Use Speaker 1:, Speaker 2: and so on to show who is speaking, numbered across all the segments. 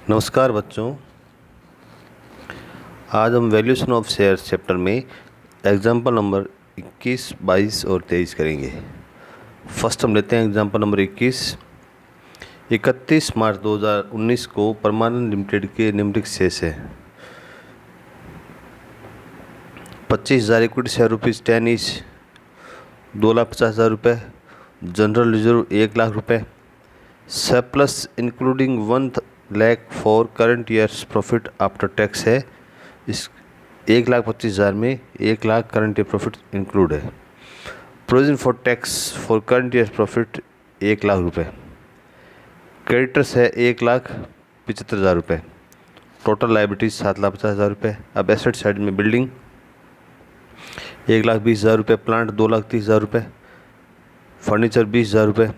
Speaker 1: नमस्कार बच्चों, आज हम वैल्यूएशन ऑफ शेयर्स चैप्टर में एग्जाम्पल नंबर 21, 22 और 23 करेंगे। फर्स्ट हम लेते हैं एग्जाम्पल नंबर 21। 31 मार्च 2019 को परमानेंट लिमिटेड के निम्नलिखित शेष है 25,000 इक्विटी शेयर रुपीज़ 10 ईच, 2,50,000 रुपये। जनरल रिजर्व 1 लाख रुपये। Surplus including 1 lakh for current years profit after tax है। इस 1,25,000 में 1 lakh current year profit include है। Provision for tax for current year profit 1 lakh रुपये। क्रेडिटर्स है 1,75,000 रुपये। टोटल लाइबिलिटीज 7,50,000 रुपये। अब एसेट साइड में बिल्डिंग 1,20,000 रुपये, प्लांट 2,30,000 रुपये, फर्नीचर 20,000 रुपये,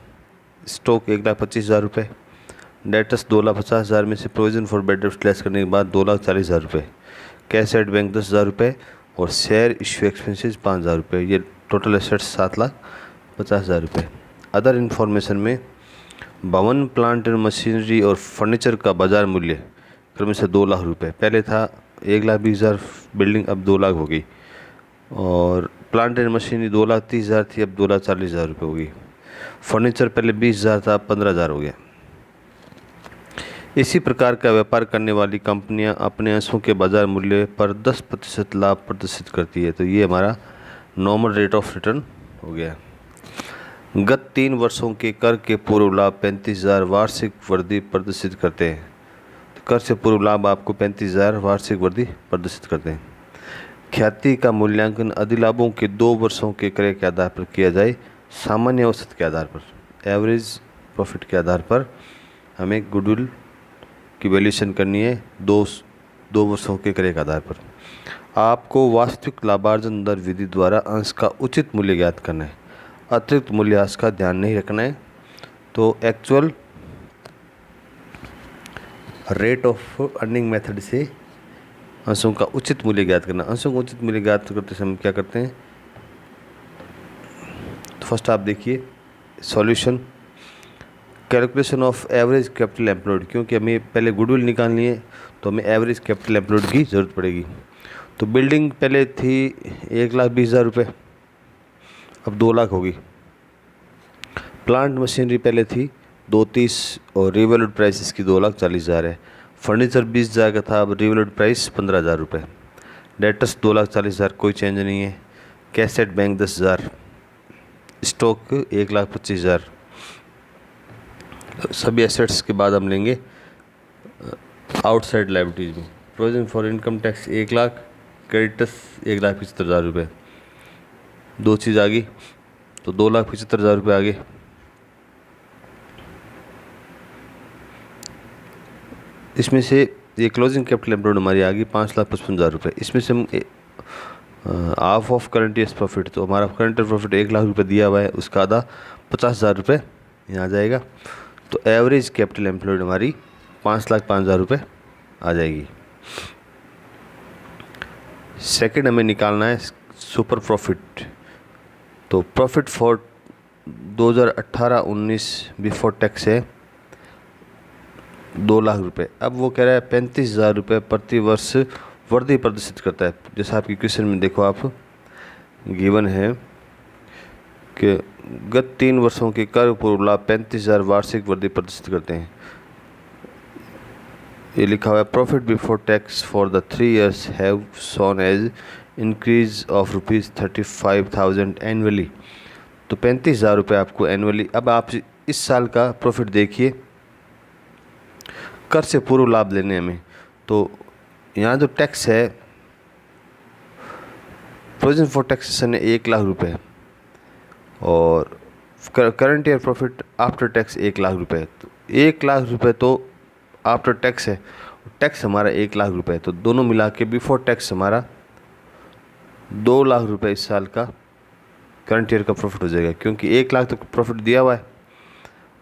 Speaker 1: स्टॉक 1,25,000 रुपये। डेटर्स 2,50,000 में से provision for bad debts less करने के बाद 2,40,000 रुपये। कैश एट बैंक 10,000 रुपये और शेयर इश्यू एक्सपेंसेस 5,000 रुपये। ये टोटल एसेट्स 7,50,000 रुपये। अदर इन्फॉर्मेशन में भवन, प्लांट एंड मशीनरी और फर्नीचर का बाजार मूल्य क्रम से 2 लाख रुपये। पहले था 1,20,000 बिल्डिंग, अब 2 लाख हो गई। और प्लांट एंड मशीनरी 2,30,000 थी, अब 2,40,000 रुपये हो गई। फर्नीचर पहले 20,000 था, अब 15,000 हो गया। इसी प्रकार का व्यापार करने वाली कंपनियां अपने अंशों के बाजार मूल्य पर 10% लाभ प्रदर्शित करती है। तो ये हमारा नॉर्मल रेट ऑफ रिटर्न हो गया। गत 3 वर्षों के कर के पूर्व लाभ 35,000 वार्षिक वृद्धि प्रदर्शित करते हैं। तो कर से पूर्व लाभ आपको 35,000 वार्षिक वृद्धि प्रदर्शित करते हैं। ख्याति का मूल्यांकन अधिलाभों के 2 वर्षों के क्रय के आधार पर किया जाए। सामान्य औसत के आधार पर, एवरेज प्रॉफिट के आधार पर हमें गुडविल की वैल्यूएशन करनी है 2 वर्षों के क्रय के आधार पर। आपको वास्तविक लाभार्जन दर विधि द्वारा अंश का उचित मूल्य ज्ञात करना है। अतिरिक्त मूल्यह्रास का ध्यान नहीं रखना है। तो actual rate of earning method से अंशों का उचित मूल्य ज्ञात करना। अंशों का उचित मूल्य ज्ञात करते समय क्या करते हैं, तो फर्स्ट आप देखिए solution, calculation of average capital employed. क्योंकि हमें पहले गुडविल निकालनी है तो हमें एवरेज कैपिटल एम्प्लॉयड की ज़रूरत पड़ेगी। तो बिल्डिंग पहले थी 1,20,000 रुपये, अब 2 लाख होगी। प्लांट मशीनरी पहले थी 230 और रिवैल्यूड प्राइस इसकी 2,40,000 है। फर्नीचर 20,000 का था, अब रिवैल्यूड प्राइस 15,000 रुपये। डेटर्स 2,40,000, कोई चेंज नहीं है। Cash at bank 10,000, stock 1,25,000। सभी एसेट्स के बाद हम लेंगे आउटसाइड लाइबिलिटीज में। Provision for income tax 1 lakh, creditors 1,75,000 रुपये। 2 चीज़ आ गई, तो 2,75,000 रुपये आ गए। इसमें से ये क्लोजिंग कैपिटल एम्प्लॉयड हमारी आ गई 5,55,000 रुपये। इसमें से हम half of current years profit, तो हमारा करंट ईयर प्रॉफिट 1 लाख रुपये दिया हुआ है, उसका आधा 50,000 रुपये यहाँ आ जाएगा। तो एवरेज कैपिटल एम्प्लॉयड हमारी 5,05,000 रुपये आ जाएगी। सेकंड हमें निकालना है सुपर प्रॉफिट। तो प्रॉफिट फॉर 2018-19 बिफोर टैक्स है 2 लाख रुपये। अब वो कह रहा है 35,000 रुपये प्रति वर्ष वृद्धि प्रदर्शित करता है। जैसा आपकी क्वेश्चन में देखो, आप गिवन है कि गत 3 वर्षों के कर पूर्व लाभ 35,000 वार्षिक वृद्धि प्रदर्शित करते हैं। ये लिखा हुआ है profit before tax for the 3 years have shown as increase of ₹35,000 annually. तो 35,000 रुपये आपको एनुअली। अब आप इस साल का प्रॉफिट देखिए, कर से पूर्व लाभ लेने हमें। तो यहाँ जो टैक्स है, प्रोविजन फॉर टैक्सेशन है 1 लाख रुपये और current year profit after tax 1 lakh रुपये। तो 1 लाख रुपये तो आफ्टर टैक्स है, टैक्स हमारा 1 लाख रुपये, तो दोनों मिला के बिफोर टैक्स हमारा 2 लाख रुपये इस साल का करंट ईयर का प्रॉफिट हो जाएगा। क्योंकि 1 लाख तो प्रॉफिट दिया हुआ है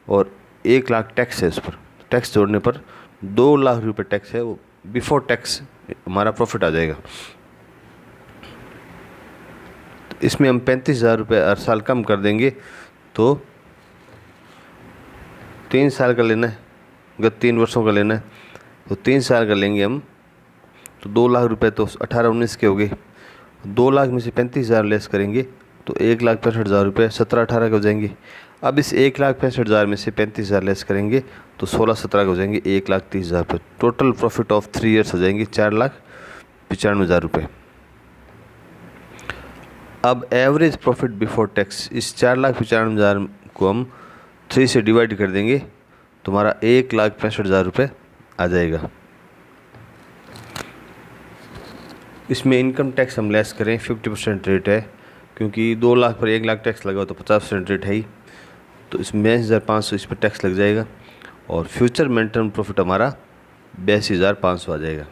Speaker 1: और 1 लाख टैक्स है, उस पर टैक्स जोड़ने पर 2 लाख रुपये टैक्स है, वो बिफोर टैक्स हमारा प्रॉफिट आ जाएगा। तो इसमें हम 35,000 रुपये हर साल कम कर देंगे, तो 3 साल का लेना है, गत 3 वर्षों का लेना है। तो 3 साल का लेंगे हम तो 2 लाख रुपए तो 18-19 के हो गए। 2 लाख में से 35,000 लेस करेंगे तो 1,65,000 रुपये 17-18 के हो जाएंगे। अब इस 1,65,000 में से 35,000 लेस करेंगे तो 16-17 के हो जाएंगे 1,30,000 रुपये। टोटल प्रॉफिट ऑफ 3 ईयर्स हो जाएंगे 4,95,000 रुपये। अब एवरेज प्रॉफिट बिफोर टैक्स, इस 4,95,000 को हम 3 से डिवाइड कर देंगे तो हमारा 1,65,000 रुपये आ जाएगा। इसमें इनकम टैक्स हम लेस करें 50% रेट है, क्योंकि 2 लाख पर 1 लाख टैक्स लगा तो 50% रेट है ही, तो इसमें 82,500 इस पर टैक्स लग जाएगा। और फ्यूचर मेंटेन प्रॉफिट हमारा 82,500 आ जाएगा।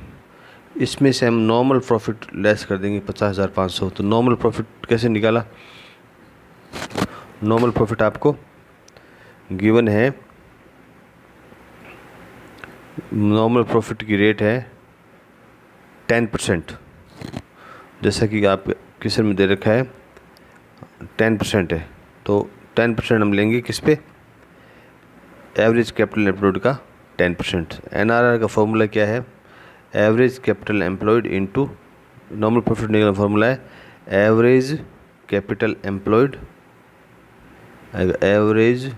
Speaker 1: इसमें से हम नॉर्मल प्रॉफिट लेस कर देंगे 50,500। तो नॉर्मल प्रॉफिट कैसे निकाला? नॉर्मल प्रॉफिट आपको गिवन है, नॉर्मल प्रॉफिट की रेट है 10%, जैसा कि आप क्वेश्चन में दे रखा है 10% है। तो 10% हम लेंगे किस पे? एवरेज कैपिटल एम्प्लॉयड का 10%। एनआरआर का फॉर्मूला क्या है? Average capital employed into normal profit निकालने का फॉर्मूला है average capital employed, average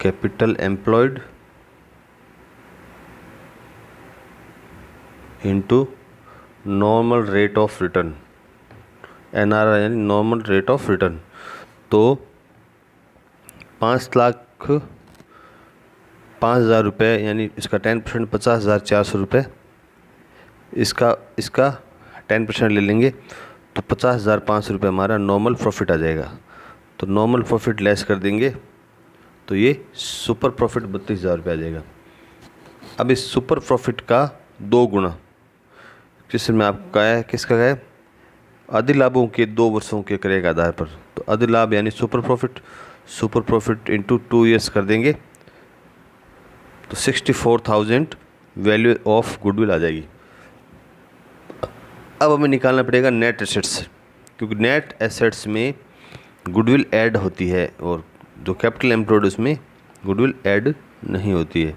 Speaker 1: capital employed into normal rate of return, NRR यानी नॉर्मल रेट ऑफ रिटर्न। तो 5,05,000 रुपये यानी इसका 10% 50,400 रुपये, इसका 10% ले लेंगे तो 50,500 रुपये हमारा नॉर्मल प्रॉफिट आ जाएगा। तो नॉर्मल प्रॉफिट लेस कर देंगे तो ये सुपर प्रॉफिट 32,000 रुपये आ जाएगा। अब इस सुपर प्रॉफिट का 2 गुना जिसमें आपका है किसका है? अधिलाभों के 2 वर्षों के क्रय के आधार पर। तो अधिलाभ यानी सुपर प्रॉफिट इंटू 2 ईयर्स कर देंगे तो 64,000 वैल्यू ऑफ गुडविल आ जाएगी। अब हमें निकालना पड़ेगा नेट एसेट्स, क्योंकि नेट एसेट्स में गुडविल ऐड होती है और जो कैपिटल एम्प्लॉयड उसमें गुडविल ऐड नहीं होती है।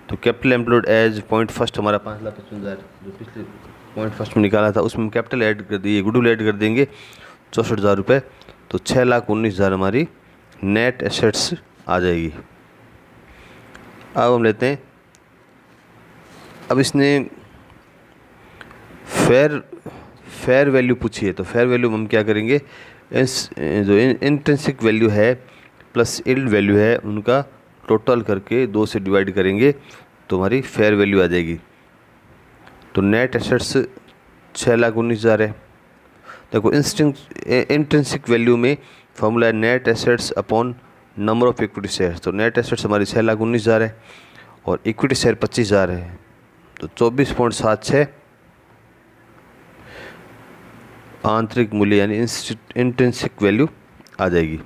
Speaker 1: तो capital employed as point first हमारा 5,55,000 जो पिछले पॉइंट फर्स्ट में निकाला था उसमें कैपिटल ऐड कर दिए, गुडविल ऐड कर देंगे 64,000 रुपये, तो 6,19,000 हमारी नेट एसेट्स आ जाएगी। अब हम लेते हैं, अब इसने फेयर वैल्यू पूछी है तो फेयर वैल्यू हम क्या करेंगे? जो इंट्रिंसिक वैल्यू है प्लस यील्ड वैल्यू है उनका टोटल करके 2 से डिवाइड करेंगे तो हमारी फेयर वैल्यू आ जाएगी। तो नेट एसेट्स 6,19,000 है। देखो इंट्रिंसिक वैल्यू में फॉर्मूला है net assets upon number of equity share. तो नेट एसेट्स हमारी 6,19,000 है और इक्विटी शेयर 25,000 है, तो 24.76 आंतरिक मूल्य यानी इंट्रिंसिक वैल्यू आ जाएगी।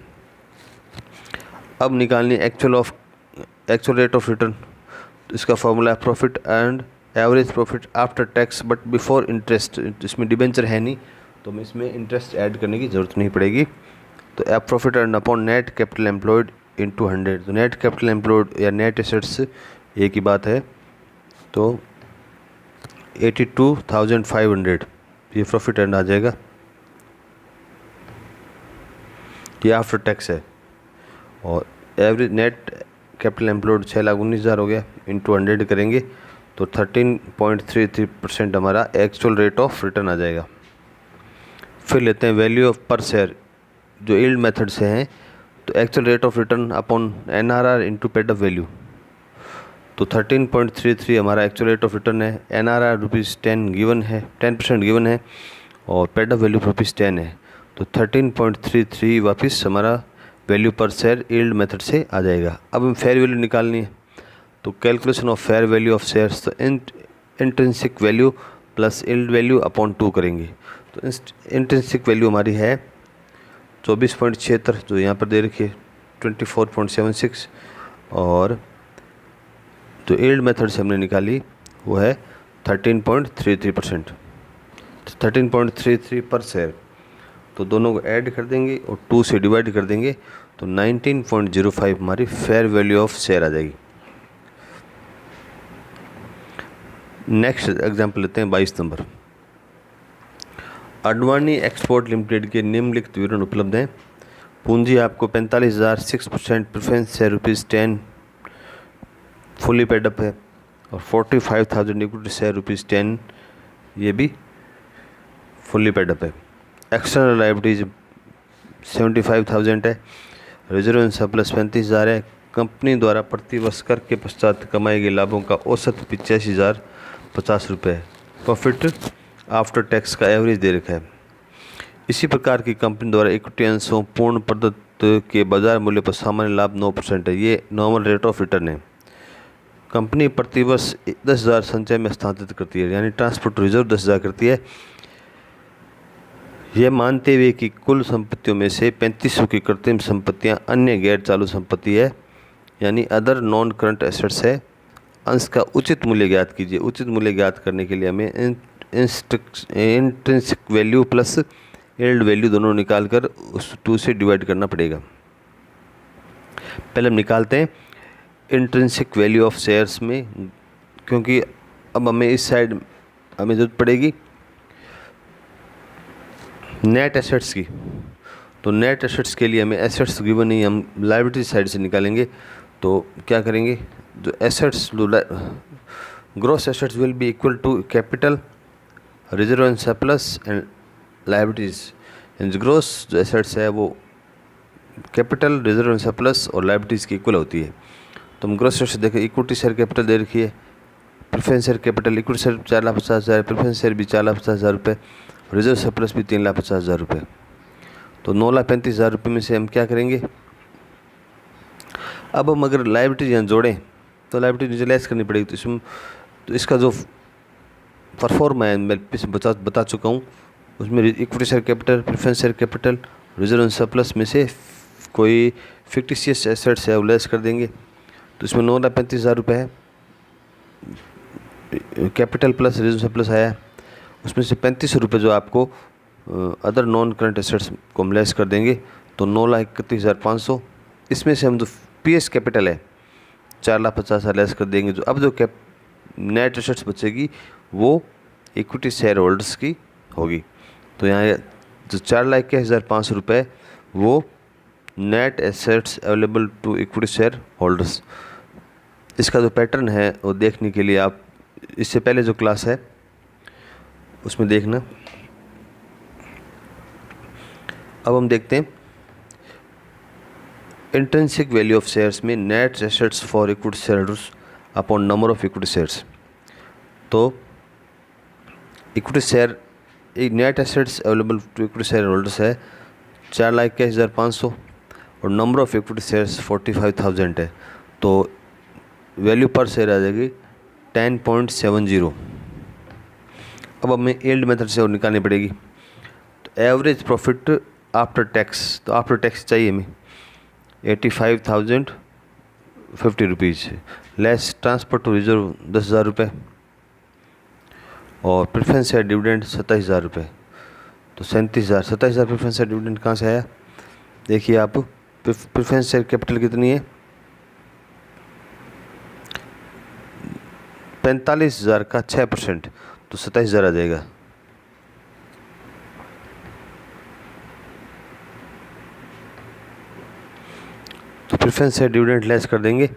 Speaker 1: अब निकालनी एक्चुअल रेट ऑफ रिटर्न। तो इसका फॉर्मूला है profit and average profit after tax but before interest. इसमें डिबेंचर है नहीं तो हमें इसमें इंटरेस्ट ऐड करने की ज़रूरत नहीं पड़ेगी। तो app profit and upon net capital employed into 100। तो नेट कैपिटल एम्प्लॉयड या नेट एसेट्स एक ही बात है, तो 82,500 ये प्रॉफिट एंड आ जाएगा, ये आफ्टर टैक्स है। और एवरेज नेट कैपिटल एम्प्लॉयड 6,19,000 हो गया, इंटू 100 करेंगे तो 13.33% हमारा एक्चुअल रेट ऑफ रिटर्न आ जाएगा। फिर लेते हैं वैल्यू ऑफ पर शेयर, जो यील्ड मेथड से हैं। तो actual rate of return upon NRR into paid up value. तो 13.33 हमारा एक्चुअल रेट ऑफ रिटर्न है। एनआरआर ₹10 गिवन है, 10% गिवन है और पेड अप वैल्यू ₹10 है। तो 13.33 वापस हमारा वैल्यू पर शेयर यील्ड मेथड से आ जाएगा। अब हम फेयर वैल्यू निकालनी है तो calculation of fair value of shares, तो intrinsic value plus yield value upon 2 करेंगे। तो इंट्रिंसिक वैल्यू हमारी है 24.76 जो यहाँ पर दे रखी है 24.76, और जो यील्ड मेथड से हमने निकाली वो है 13.33%, 13.33 पर शेयर। तो दोनों को ऐड कर देंगे और 2 से डिवाइड कर देंगे तो 19.05 हमारी फेयर वैल्यू ऑफ शेयर आ जाएगी। नेक्स्ट एग्जाम्पल लेते हैं 22 नंबर। अडवाणी एक्सपोर्ट लिमिटेड के निम्नलिखित विवरण उपलब्ध हैं। पूंजी आपको 45,000, 6% preference share ₹10 fully paid up है, और 45,000 इक्विटी शेयर ₹10 ये भी फुली पेड अप है। एक्सटर्नल लायबिलिटीज 75,000 है। रिजर्व एंड सरप्लस 35,000 है। कंपनी द्वारा प्रतिवर्ष कर के पश्चात कमाए गए लाभों का औसत 85,050 रुपये है। प्रॉफिट आफ्टर टैक्स का एवरेज दे रखा है। इसी प्रकार की कंपनी द्वारा इक्विटी अंशों पूर्ण प्रदत्त के बाजार मूल्य पर सामान्य लाभ 9% है। ये नॉर्मल रेट ऑफ रिटर्न है। कंपनी प्रतिवर्ष 10,000 संचय में स्थानांतरित करती है, यानी ट्रांसफर टू रिजर्व 10,000 करती है, यह मानते हुए कि कुल संपत्तियों में से 3500 की कृत्रिम संपत्तियां अन्य गैर चालू संपत्ति है, यानी अदर नॉन करंट एसेट्स है। अंश का उचित मूल्य ज्ञात कीजिए। उचित मूल्य ज्ञात करने के लिए हमें intrinsic value plus yield value दोनों निकालकर उस 2 से डिवाइड करना पड़ेगा। पहले हम निकालते हैं इंट्रिंसिक वैल्यू ऑफ शेयर्स में, क्योंकि अब हमें इस साइड हमें जरूरत पड़ेगी नेट एसेट्स की। तो नेट एसेट्स के लिए हमें एसेट्स गिवन नहीं, हम लायबिलिटी साइड से निकालेंगे। तो क्या करेंगे, जो assets gross assets will be equal to capital, reserve and surplus and liabilities. Gross जो एसेट्स है वो कैपिटल, रिजर्व एंड सरप्लस और लायबिलिटीज़ की इक्वल होती है। तो हम ग्रॉस एसेट्स देखें, इक्विटी शेयर कैपिटल दे रखी है, preference share capital, equity share 4,50,000, preference share भी 4,50,000 रुपये, रिजर्व सरप्लस भी 3,50,000 रुपये। तो 9,35,000 रुपये में से हम क्या करेंगे, अब हम अगर लायबिलिटी यहाँ जोड़ें तो लायबिलिटी नीचे लेस करनी पड़ेगी। तो इसका जो परफॉर्मा है मैं बता चुका हूँ, उसमें equity share capital, preference share capital, reserve and surplus में से कोई फिक्टिशियस एसेट्स है वो लेस कर देंगे। तो इसमें 9,35,000 रुपये है, कैपिटल प्लस रिजर्व सरप्लस आया, उसमें से 3500 रुपये जो आपको अदर नॉन करंट एसेट्स को हम लेस कर देंगे, तो 9,31,500। इसमें से हम जो पीएस कैपिटल है 4,50,000 लेस कर देंगे। जो अब जो नेट एसेट्स बचेगी वो इक्विटी शेयर होल्डर्स की होगी। तो यहाँ जो 4,21,500 रुपये वो net assets available to equity share holders. इसका जो पैटर्न है वो देखने के लिए आप इससे पहले जो क्लास है उसमें देखना। अब हम देखते हैं इंट्रिंसिक वैल्यू ऑफ शेयर्स में net assets for equity share holders upon number of equity shares. तो equity share net assets available to equity share holders है 4,21,500 और नंबर ऑफ इक्विटी शेयर्स 45,000 है। तो वैल्यू पर शेयर आ जाएगी 10.70। अब हमें यील्ड मेथड से और निकालनी पड़ेगी। तो एवरेज प्रॉफिट आफ्टर टैक्स, तो आफ्टर टैक्स चाहिए हमें 85,050 rupees, less transfer to reserve 10,000 रुपये, और प्रेफरेंस शेयर डिविडेंड 27,000 रुपये। तो 37,000, 27,000 प्रेफरेंस शेयर डिविडेंड कहाँ से आया, देखिए आप, प्रेफरेंस शेयर कैपिटल कितनी है 45,000 का 6%, तो 27,000 आ जाएगा। तो प्रेफरेंस शेयर डिविडेंड लेस कर देंगे,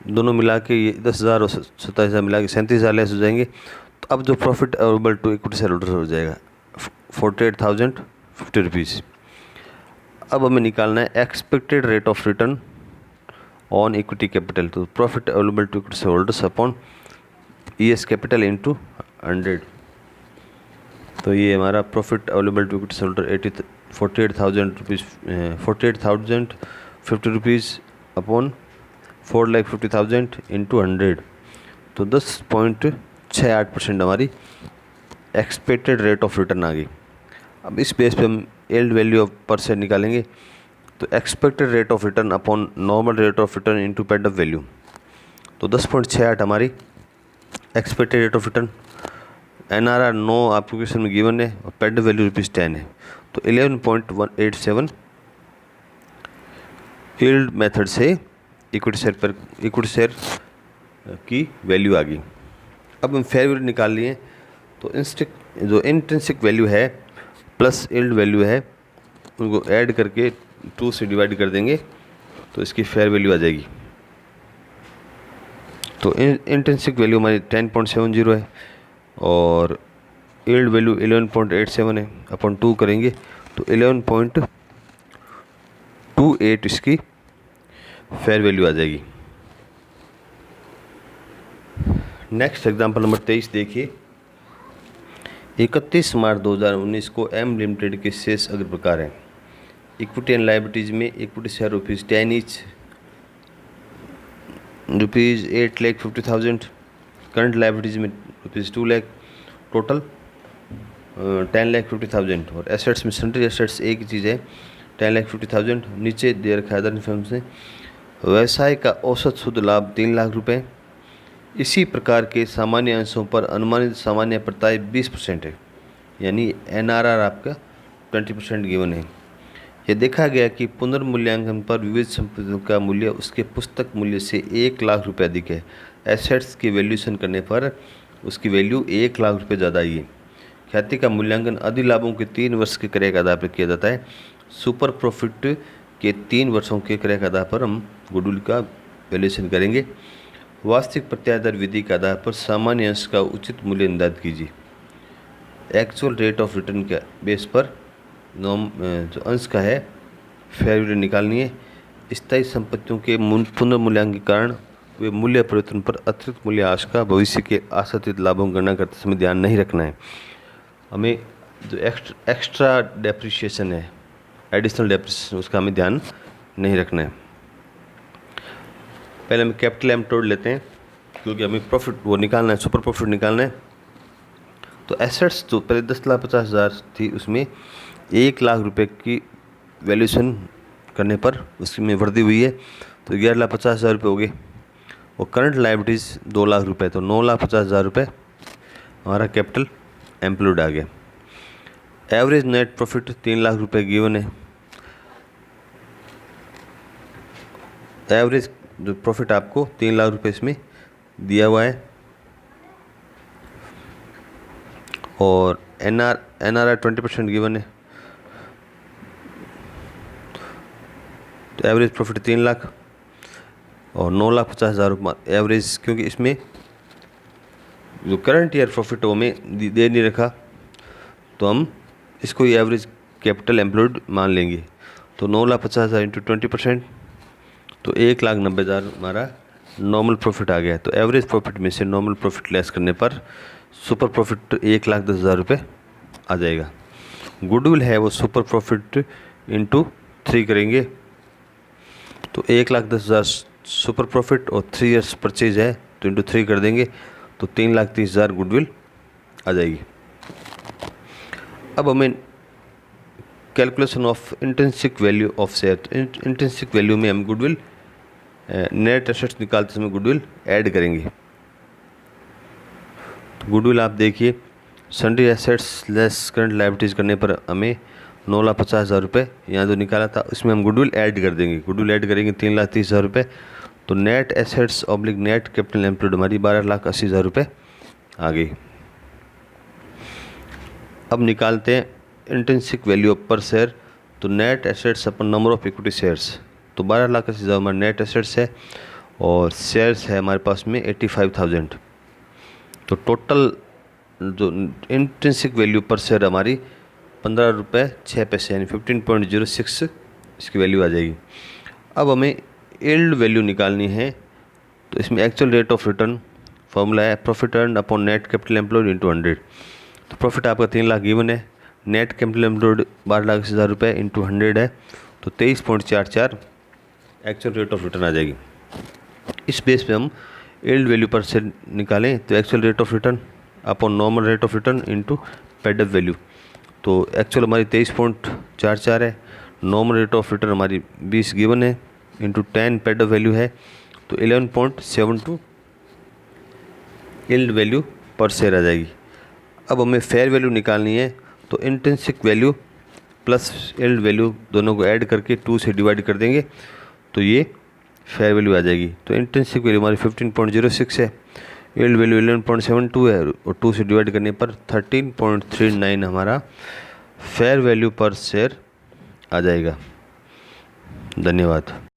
Speaker 1: दोनों मिला के ये 10,000 और 27,000 मिला के 37,000 लेस हो जाएंगे। तो अब जो profit available to equity shareholder हो जाएगा 48,050 रुपीज़। अब हमें निकालना है expected rate of return on equity capital. तो profit available to equity share holders upon ES capital into 100। तो ये हमारा profit available to equity shareholder 48,050 rupees upon 4,50,000 into 100। तो 10.68% हमारी एक्सपेक्टेड रेट ऑफ रिटर्न आ गई। अब इस बेस पे हम यील्ड वैल्यू ऑफ पर शेयर निकालेंगे। तो expected rate of return upon normal rate of return into paid up value. तो 10.68 हमारी expected rate of return. NRR 9 आपको क्वेश्चन में गिवन है और पेड अप वैल्यू ₹10 है। तो 11.187 यील्ड मेथड से इक्विटी शेयर की वैल्यू आ गई। अब हम फेयर वैल्यू निकाल लिए, तो जो इंट्रिंसिक वैल्यू है प्लस यील्ड वैल्यू है उनको ऐड करके 2 से डिवाइड कर देंगे तो इसकी फेयर वैल्यू आ जाएगी। तो इंट्रिंसिक वैल्यू हमारी 10.70 है और यील्ड वैल्यू 11.87 है, अपन 2 करेंगे तो 11.28 इसकी फेयर वैल्यू आ जाएगी। नेक्स्ट एग्जांपल नंबर 23 देखिए। 31 मार्च 2019 को एम लिमिटेड के शेष अग्र प्रकार हैं। इक्विटी एंड लायबिलिटीज में equity share ₹10 each, ₹8,50,000, current liabilities में ₹2 लाख, टोटल 10,50,000। और एसेट्स में सन्ड्री एसेट्स एक ही चीज़ है 10,50,000। नीचे दे रखा है अदर फर्म्स ने। व्यवसाय का औसत शुद्ध लाभ 3 लाख रुपए। इसी प्रकार के सामान्य अंशों पर अनुमानित सामान्य प्रताय 20% है, यानी NRR आपका 20% गिवन है। यह देखा गया कि पुनर्मूल्यांकन पर विविध संपत्तियों का मूल्य उसके पुस्तक मूल्य से 1 लाख रुपये अधिक है। एसेट्स की वैल्यूएशन करने पर उसकी वैल्यू 1 लाख रुपये ज़्यादा आई है। ख्याति का मूल्यांकन अधिलाभों के 3 वर्ष के क्रय के आधार पर किया जाता है। सुपर प्रॉफिट के 3 वर्षों के क्रय के आधार पर हम गुडविल का वैल्यूएशन करेंगे। वास्तविक प्रत्याय दर विधि के आधार पर सामान्य अंश का उचित मूल्य निर्धारित कीजिए। एक्चुअल रेट ऑफ रिटर्न के बेस पर जो अंश का है फेयर वैल्यू निकालनी है। स्थायी संपत्तियों के पुनर्मूल्यांकन के कारण वे मूल्य परिवर्तन पर अतिरिक्त मूल्य आश का भविष्य के आशातीत लाभों की गणना करते समय ध्यान नहीं रखना है। हमें जो एक्स्ट्रा डेप्रिसिएशन है, एडिशनल डेप्रिसिएशन, उसका हमें ध्यान नहीं रखना है। पहले हम कैपिटल एम्प्लॉयड लेते हैं क्योंकि हमें प्रॉफिट वो निकालना है, सुपर प्रॉफिट निकालना है। तो एसेट्स जो पहले 10,50,000 थी उसमें 1 लाख रुपए की वैल्यूएशन करने पर उसमें वृद्धि हुई है तो 11,50,000 रुपये हो गए। और करंट लायबिलिटीज़ 2 लाख रुपये, तो 9,50,000 रुपये हमारा कैपिटल एम्प्लॉयड आ गया। एवरेज नेट प्रॉफिट 3 लाख रुपये गिवन है। एवरेज जो प्रॉफिट आपको 3 लाख रुपये इसमें दिया हुआ है। और NRR 20% गिवन है। तो एवरेज प्रॉफिट 3 लाख और 9,50,000 रुपये एवरेज, क्योंकि इसमें जो करंट ईयर प्रॉफिट वो हमें दे नहीं रखा तो हम इसको एवरेज कैपिटल एम्प्लॉयड मान लेंगे। तो 9,50,000 इंटू 20%, तो 1,90,000 हमारा नॉर्मल प्रॉफिट आ गया। तो एवरेज प्रॉफिट में से नॉर्मल प्रॉफिट लेस करने पर सुपर प्रॉफिट 1,10,000 रुपये आ जाएगा। गुडविल है वो सुपर प्रॉफिट इंटू 3 करेंगे तो 1,10,000 सुपर प्रॉफिट और 3 ईयर्स परचेज है तो इंटू 3 कर देंगे तो 3,30,000 गुडविल आ जाएगी। अब हमें calculation of intrinsic value of share, तो इंट्रिंसिक वैल्यू में हम गुडविल नेट एसेट्स निकालते समय गुडविल ऐड करेंगे। तो गुडविल आप देखिए, sundry assets less current liabilities करने पर हमें 9,50,000 रुपये यहाँ जो निकाला था उसमें हम गुडविल ऐड कर देंगे। गुडविल ऐड करेंगे 3,30,000 रुपये, तो net assets oblique net capital employed हमारी 12,80,000 रुपये आ गई। अब निकालते हैं इंट्रिंसिक वैल्यू पर शेयर। तो net assets upon number of equity shares, तो 12,80,000 हमारा नेट एसेट्स है और शेयर्स है हमारे पास में 85,000। तो टोटल जो इंट्रिंसिक वैल्यू पर शेयर हमारी 15 रुपये 6 पैसे यानी 15.06 इसकी वैल्यू आ जाएगी। अब हमें यील्ड वैल्यू निकालनी है, तो इसमें actual rate of return formula है profit earn upon net capital employed into 100। तो प्रॉफिट आपका 3 लाख गिवन है, नेट कैपिटल एम्प्लॉयड 12,80,000 रुपये इंटू 100 है तो 23.44 एक्चुअल रेट ऑफ रिटर्न आ जाएगी। इस बेस पे हम यील्ड वैल्यू पर से निकालें तो actual rate of return upon normal rate of return into paid up value. तो एक्चुअल हमारी 23.44 है, नॉर्मल रेट ऑफ रिटर्न हमारी 20 गिवन है इंटू 10 पेड अप वैल्यू है तो 11.72 यील्ड वैल्यू पर शेयर आ जाएगी। अब हमें फेयर वैल्यू निकालनी है, तो intrinsic value plus yield value दोनों को ऐड करके 2 से डिवाइड कर देंगे तो ये फेयर वैल्यू आ जाएगी। तो इंट्रिंसिक वैल्यू हमारी 15.06 है, यील्ड वैल्यू 11.72 है और 2 से डिवाइड करने पर 13.39 हमारा फेयर वैल्यू पर शेयर आ जाएगा। धन्यवाद।